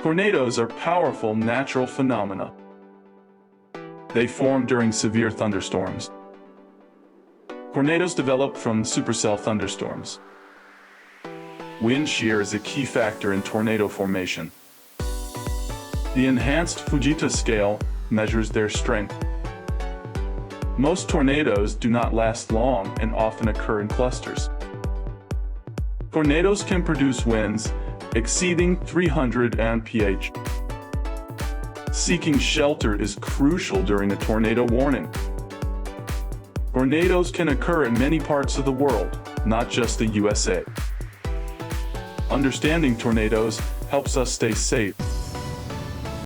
Tornadoes are powerful natural phenomena. They form during severe thunderstorms. Tornadoes develop from supercell thunderstorms. Wind shear is a key factor in tornado formation. The enhanced Fujita scale measures their strength. Most tornadoes do not last long and often occur in clusters. Tornadoes can produce winds exceeding 300 mph. Seeking shelter is crucial during a tornado warning. Tornadoes can occur in many parts of the world, not just the USA. Understanding tornadoes helps us stay safe